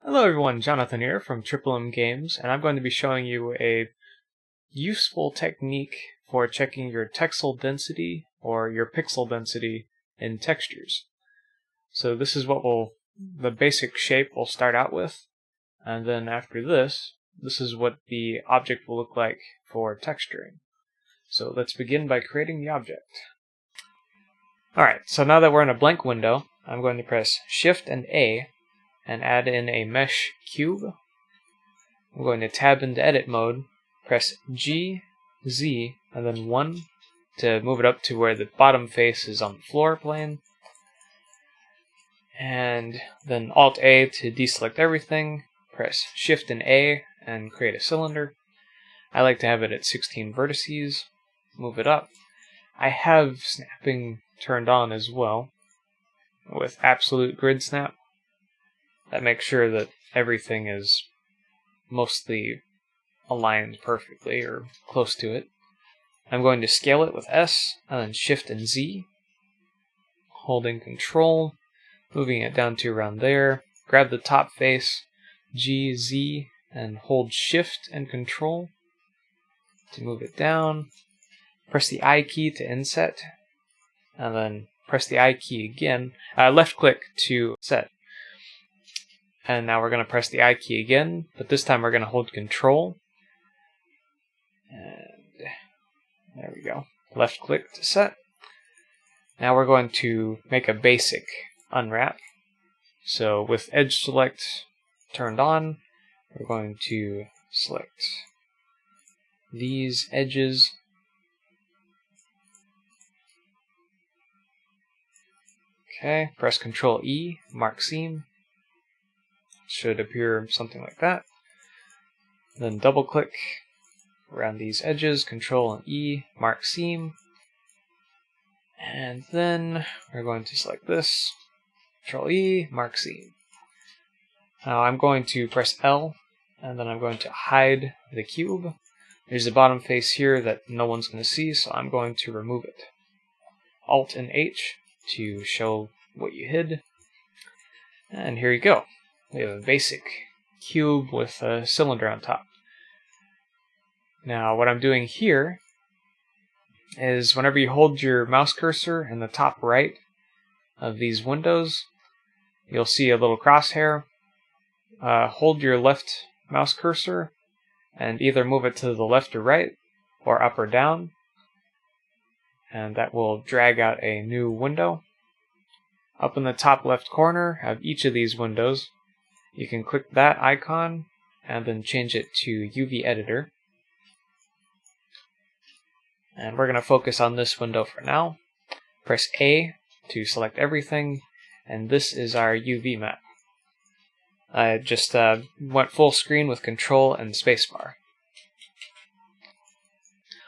Hello everyone, Jonathan here from M Games, and I'm going to be showing you a useful technique for checking your texel density or your pixel density in textures. So this is what the basic shape we'll start out with, and then after this is what the object will look like for texturing. So let's begin by creating the object. Alright, so now that we're in a blank window, I'm going to press Shift and A and add in a mesh cube. I'm going to tab into edit mode, press G, Z, and then 1 to move it up to where the bottom face is on the floor plane. And then Alt A to deselect everything, press Shift and A and create a cylinder. I like to have it at 16 vertices, move it up. I have snapping turned on as well with absolute grid snap. That makes sure that everything is mostly aligned perfectly, or close to it. I'm going to scale it with S, and then Shift and Z, holding Control, moving it down to around there. Grab the top face, G, Z, and hold Shift and Control to move it down. Press the I key to inset, and then press the I key again. Left click to set. And now we're going to press the I key again, but this time we're going to hold Control. And there we go. Left click to set. Now we're going to make a basic unwrap. So with Edge Select turned on, we're going to select these edges. Okay, press Control E, mark seam. Should appear something like that. Then double click around these edges, Control and E, mark seam. And then we're going to select this, Control E, mark seam. Now I'm going to press L, and then I'm going to hide the cube. There's a bottom face here that no one's going to see, so I'm going to remove it. Alt and H to show what you hid. And here you go. We have a basic cube with a cylinder on top. Now what I'm doing here is whenever you hold your mouse cursor in the top right of these windows, you'll see a little crosshair. Hold your left mouse cursor and either move it to the left or right, or up or down, and that will drag out a new window. Up in the top left corner of each of these windows, you can click that icon and then change it to UV Editor. And we're going to focus on this window for now. Press A to select everything, and this is our UV map. I just went full screen with Control and Spacebar.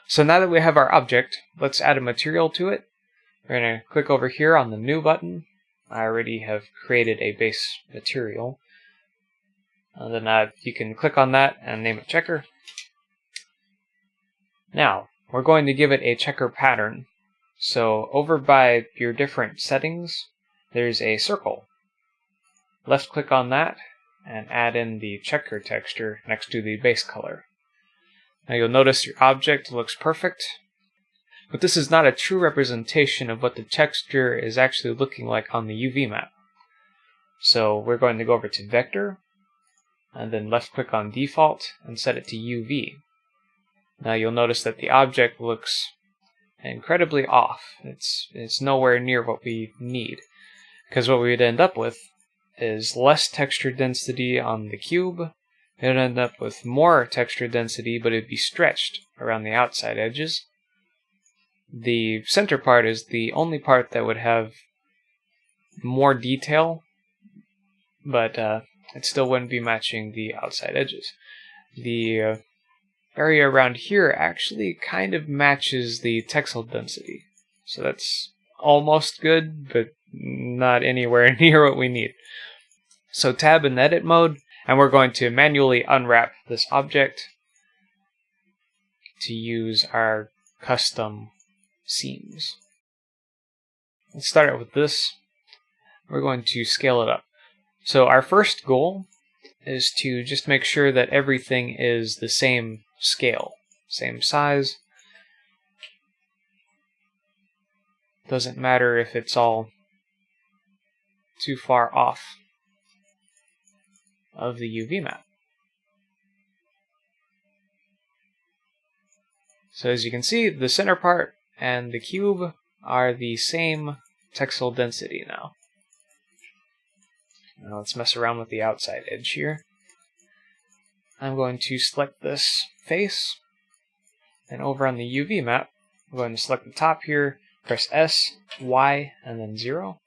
So now that we have our object, let's add a material to it. We're going to click over here on the New button. I already have created a base material. And then you can click on that and name it checker. Now, we're going to give it a checker pattern. So over by your different settings, there's a circle. Left click on that and add in the checker texture next to the base color. Now you'll notice your object looks perfect, but this is not a true representation of what the texture is actually looking like on the UV map. So we're going to go over to Vector, and then left click on Default and set it to UV. Now you'll notice that the object looks incredibly off. It's nowhere near what we need, because what we would end up with is less texture density on the cube. It would end up with more texture density, but it'd be stretched around the outside edges. The center part is the only part that would have more detail, but it still wouldn't be matching the outside edges. The area around here actually kind of matches the texel density, so that's almost good, but not anywhere near what we need. So tab in edit mode, and we're going to manually unwrap this object to use our custom seams. Let's start out with this. We're going to scale it up. So our first goal is to just make sure that everything is the same scale, same size. Doesn't matter if it's all too far off of the UV map. So as you can see, the center part and the cube are the same Texel density now. Now let's mess around with the outside edge here. I'm going to select this face, and over on the UV map, I'm going to select the top here, press S, Y, and then 0.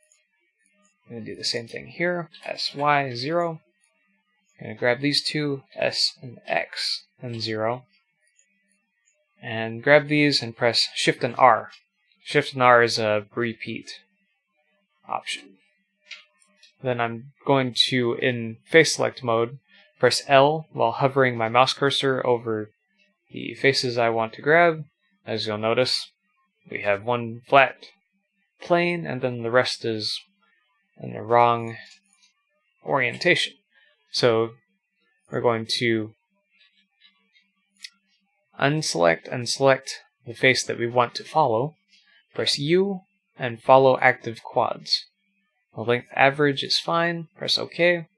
I'm going to do the same thing here, S, Y, 0. I'm going to grab these two, S and X, and 0. And grab these and press Shift and R. Shift and R is a repeat option. Then I'm going to, in face select mode, press L while hovering my mouse cursor over the faces I want to grab. As you'll notice, we have one flat plane and then the rest is in the wrong orientation. So we're going to unselect and select the face that we want to follow, press U, and follow active quads. The length average is fine, press OK.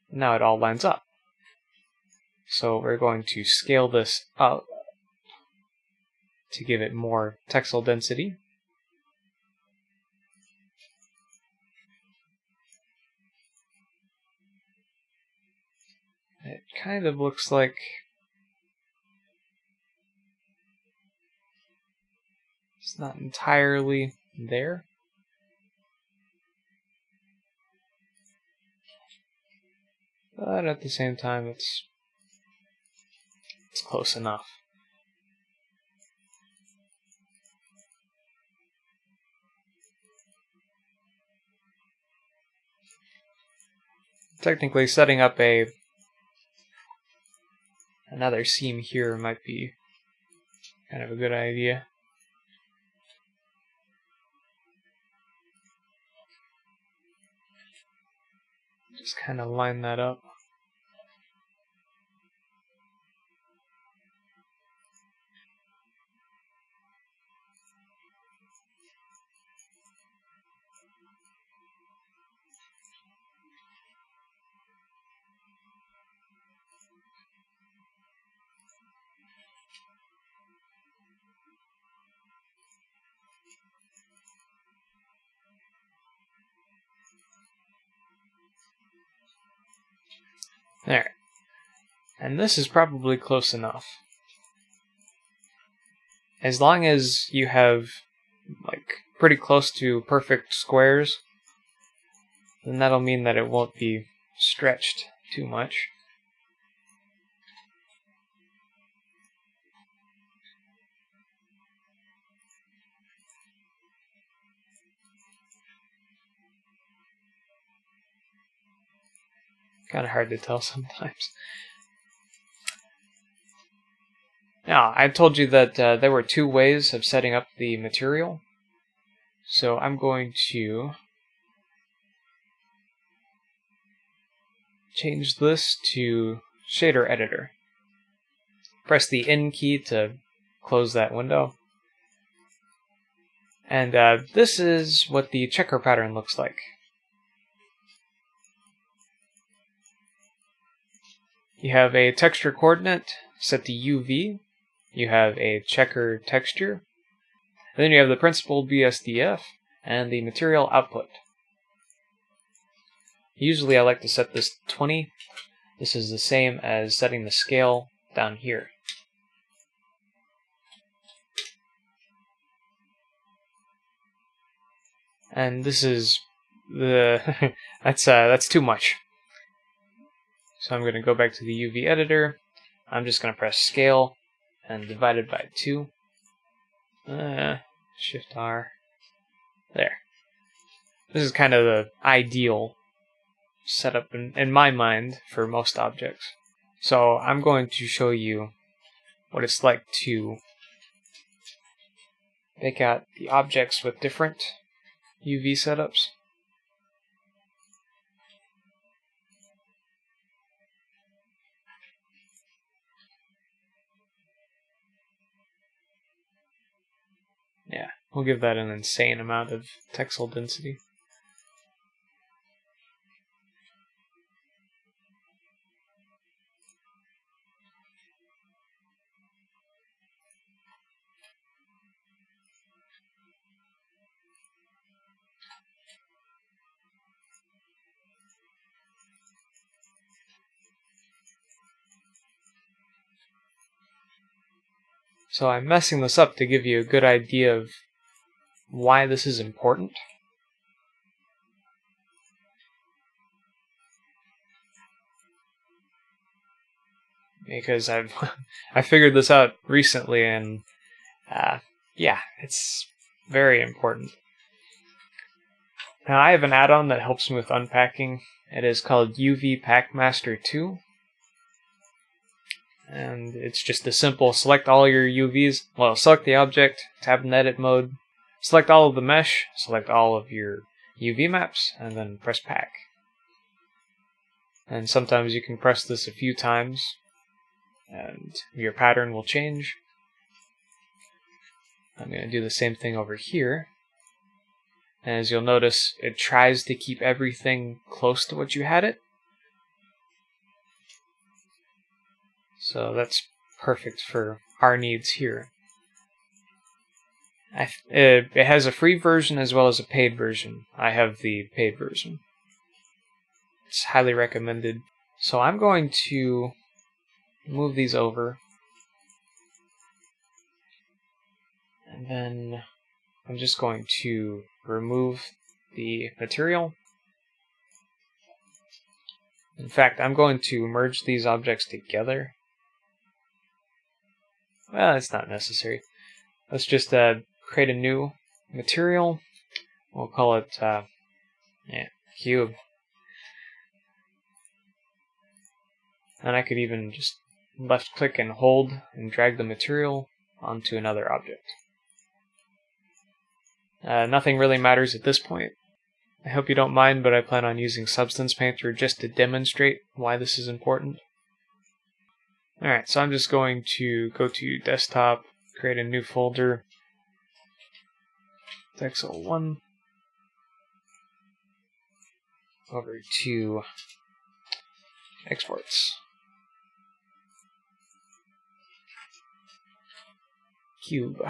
Now it all lines up. So we're going to scale this up to give it more Texel density. It kind of looks like it's not entirely there. But at the same time, it's close enough. Technically, setting up another seam here might be kind of a good idea. Just kind of line that up. There. And this is probably close enough. As long as you have like pretty close to perfect squares, then that'll mean that it won't be stretched too much. Kind of hard to tell sometimes. Now, I told you that there were two ways of setting up the material. So I'm going to change this to shader editor. Press the N key to close that window. And this is what the checker pattern looks like. You have a texture coordinate set to UV. You have a checker texture. And then you have the principal BSDF and the material output. Usually I like to set this to 20. This is the same as setting the scale down here. And this is the that's too much. So I'm going to go back to the UV editor. I'm just going to press scale and divide it by 2. Shift R. There. This is kind of the ideal setup in my mind for most objects. So I'm going to show you what it's like to pick out the objects with different UV setups. We'll give that an insane amount of Texel density. So I'm messing this up to give you a good idea of why this is important. Because I figured this out recently, and yeah, it's very important. Now I have an add-on that helps me with unpacking. It is called UV Packmaster 2. And it's just a simple select all your UVs. Well, select the object, tab in edit mode, select all of the mesh, select all of your UV maps, and then press pack. And sometimes you can press this a few times, and your pattern will change. I'm going to do the same thing over here. And as you'll notice, it tries to keep everything close to what you had it. So that's perfect for our needs here. It has a free version as well as a paid version. I have the paid version. It's highly recommended. So I'm going to move these over. And then I'm just going to remove the material. In fact, I'm going to merge these objects together. Well, it's not necessary. Let's just create a new material. We'll call it cube. And I could even just left click and hold and drag the material onto another object. Nothing really matters at this point. I hope you don't mind, but I plan on using Substance Painter just to demonstrate why this is important. Alright, so I'm just going to go to Desktop, create a new folder, Texel 1, over to Exports, Cube.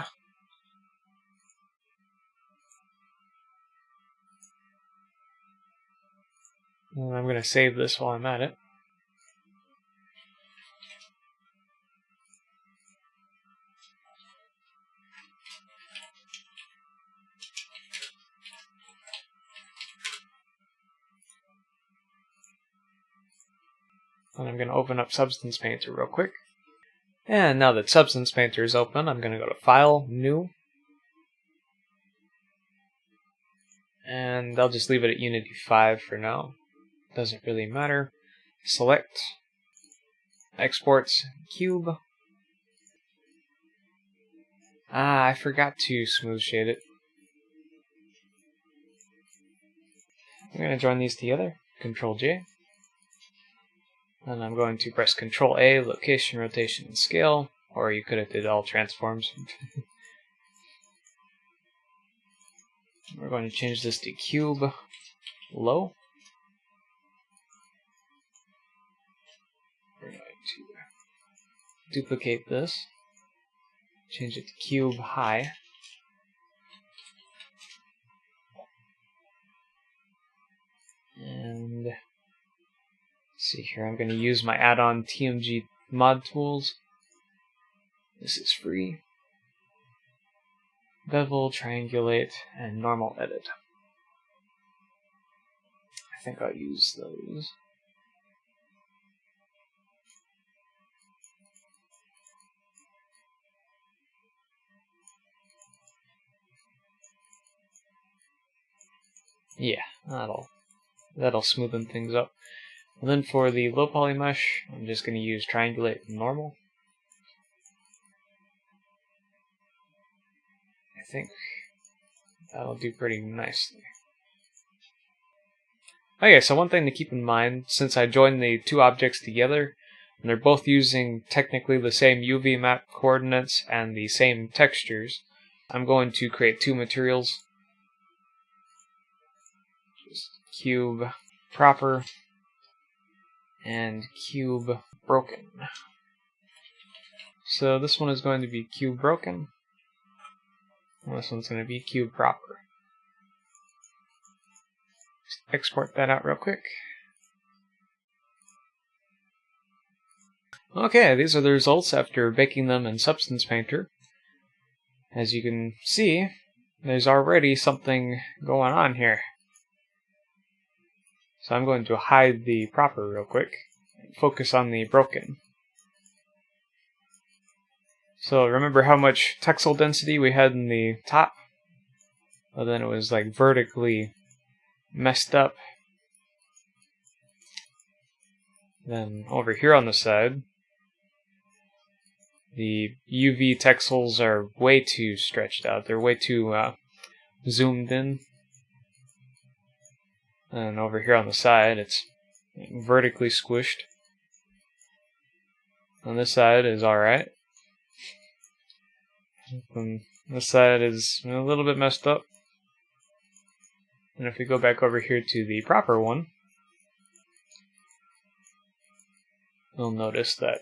And I'm going to save this while I'm at it. And I'm going to open up Substance Painter real quick. And now that Substance Painter is open, I'm going to go to File, New. And I'll just leave it at Unity 5 for now. Doesn't really matter. Select, Exports, Cube. I forgot to smooth shade it. I'm going to join these together. Control J. And I'm going to press Control A, Location, Rotation, and Scale. Or you could have did all transforms. We're going to change this to Cube Low. We're going to duplicate this. Change it to Cube High. And let's see here, I'm going to use my add-on TMG-Mod-Tools. This is free. Bevel, Triangulate, and Normal Edit. I think I'll use those. Yeah, that'll smoothen things up. And then for the low poly mesh, I'm just going to use Triangulate and Normal. I think that'll do pretty nicely. Okay, so one thing to keep in mind, since I joined the two objects together, and they're both using technically the same UV map coordinates and the same textures, I'm going to create two materials. Just cube proper and cube broken. So this one is going to be cube broken, and this one's going to be cube proper. Just export that out real quick. Okay, these are the results after baking them in Substance Painter. As you can see, there's already something going on here. So I'm going to hide the proper real quick and focus on the broken. So remember how much Texel density we had in the top? Well, then it was like vertically messed up. Then over here on the side, the UV texels are way too stretched out. They're way too zoomed in. And over here on the side, it's vertically squished. On this side is alright. And this side is a little bit messed up. And if we go back over here to the proper one, you'll notice that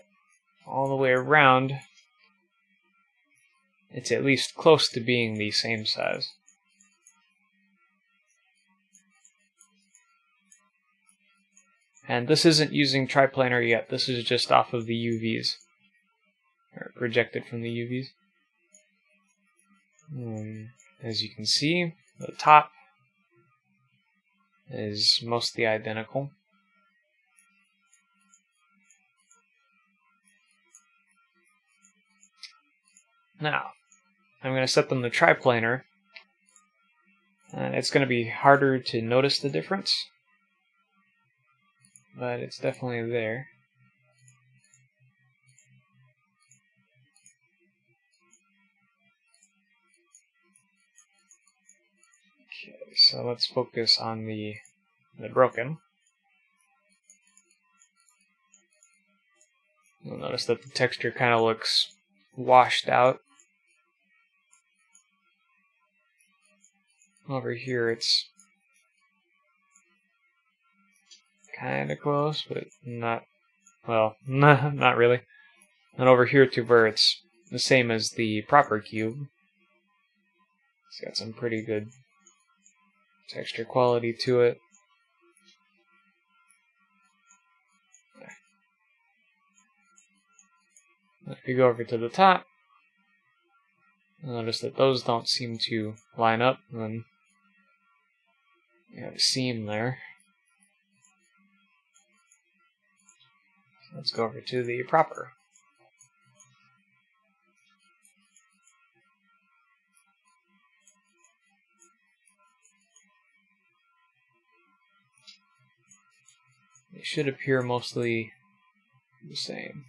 all the way around, it's at least close to being the same size. And this isn't using triplanar yet, this is just off of the UVs, or projected from the UVs. As you can see, the top is mostly identical. Now, I'm going to set them to triplanar, and it's going to be harder to notice the difference, but it's definitely there. Okay, so let's focus on the broken. You'll notice that the texture kind of looks washed out. Over here it's kind of close, but not, well, not really. And over here to where it's the same as the proper cube. It's got some pretty good texture quality to it. If you go over to the top, you'll notice that those don't seem to line up, and then you have a seam there. Let's go over to the proper. They should appear mostly the same.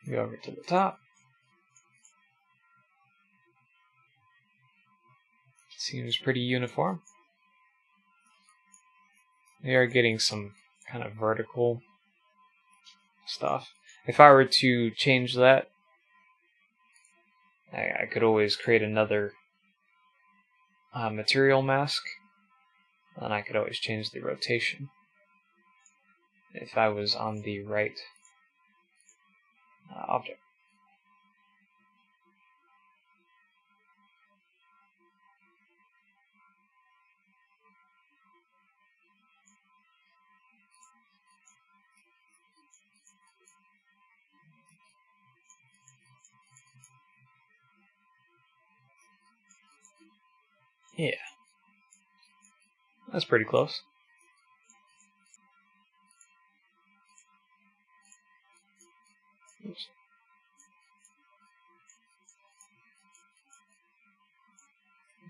Go over to the top. Seems pretty uniform. They are getting some kind of vertical stuff. If I were to change that, I could always create another material mask, and I could always change the rotation if I was on the right object. Yeah, that's pretty close. Oops.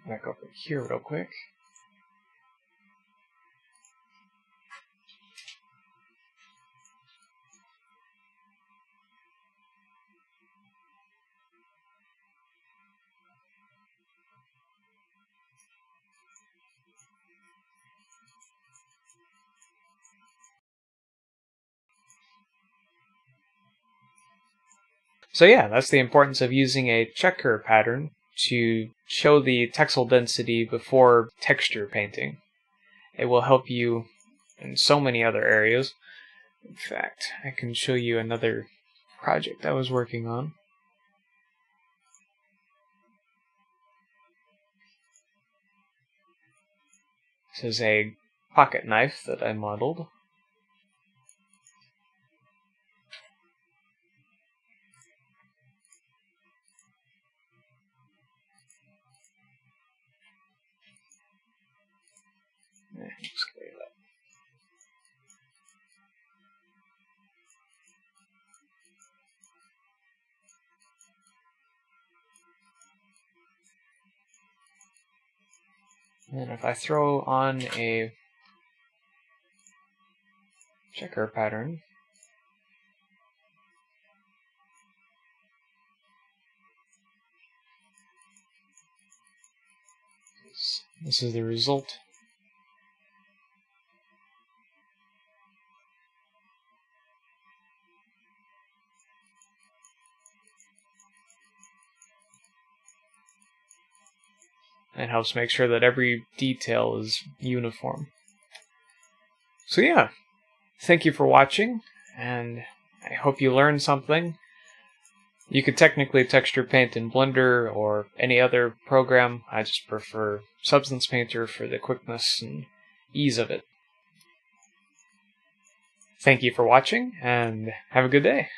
Back over here real quick. So yeah, that's the importance of using a checker pattern to show the texel density before texture painting. It will help you in so many other areas. In fact, I can show you another project I was working on. This is a pocket knife that I modeled. And if I throw on a checker pattern, this is the result. It helps make sure that every detail is uniform. So yeah, thank you for watching, and I hope you learned something. You could technically texture paint in Blender or any other program. I just prefer Substance Painter for the quickness and ease of it. Thank you for watching, and have a good day.